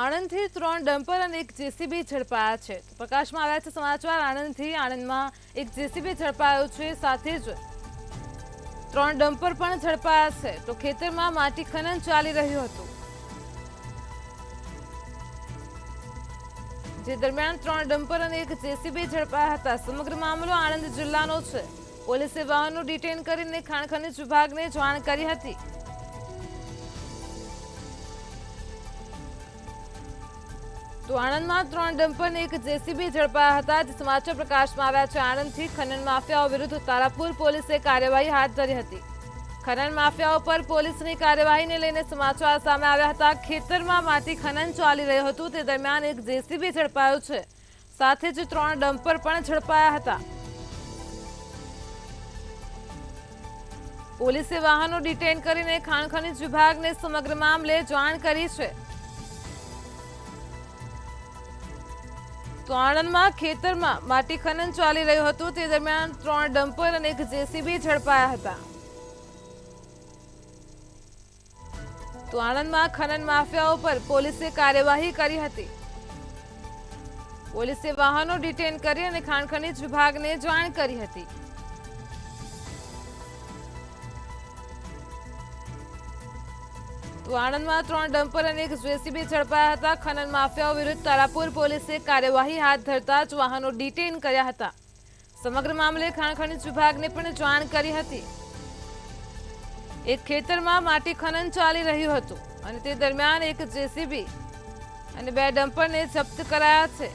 આણંદથી 3 ડમ્પર અને એક જેસીબી ઝડપાયા છે। પ્રકાશમાં આવ્યા છે સમાચાર। આણંદમાં એક જેસીબી ઝડપાયું છે, સાથે જ 3 ડમ્પર પણ ઝડપાયા છે। તો ખેતરમાં માટી ખનન ચાલી રહ્યું હતું, જે દરમિયાન 3 ડમ્પર અને એક જેસીબી ઝડપાયા હતા। સમગ્ર મામલો આણંદ જિલ્લાનો છે। પોલીસે વાહનો ડિટેન કરીને ખાણ ખનીજ વિભાગને જાણ કરી હતી। તો આણંદમાં 3 ડમ્પર અને એક જેસીબી ઝડપાયા હતા, જે સમાચાર પ્રકાશમાં આવ્યા છે। આણંદથી ખનન માફિયાઓ વિરુદ્ધ તારાપુર પોલીસે કાર્યવાહી હાથ ધરી હતી। ખનન માફિયાઓ પર પોલીસની કાર્યવાહીને લઈને સમાચાર સામે આવ્યા હતા। ખેતરમાં માટી ખનન ચાલી રહ્યું હતું, તે દરમિયાન એક જેસીબી ઝડપાયું છે, સાથે જ 3 ડમ્પર પણ ઝડપાયા હતા। પોલીસે વાહનો ડિટેન કરીને ખાણ ખનીજ વિભાગને સમગ્ર મામલે જાણ કરી છે। તો આણંદમાં ખેતરમાં માટી ખનન ચાલી રહ્યું હતું, તે દરમિયાન 3 ડમ્પર અને એક જેસીબી ઝડપાયા હતા। તો આણંદમાં ખનન માફિયાઓ પર પોલીસે કાર્યવાહી કરી હતી। પોલીસે વાહનો ડિટેન કરી અને ખાણ ખનીજ વિભાગને જાણ કરી હતી। તો આણંદમાં 3 ડમ્પર અને એક જેસીબી ઝડપાયા હતા। ખનન માફિયાઓ વિરુદ્ધ તારાપુર પોલીસે કાર્યવાહી હાથ ધરતા જ વાહનો ડિટેન કર્યા હતા। સમગ્ર મામલે ખાણ ખનીજ વિભાગને પણ જાણ કરી હતી। એક ખેતરમાં માટી ખનન ચાલી રહ્યું હતું અને તે દરમિયાન એક જેસીબી અને 2 ડમ્પરને જપ્ત કરાયા છે।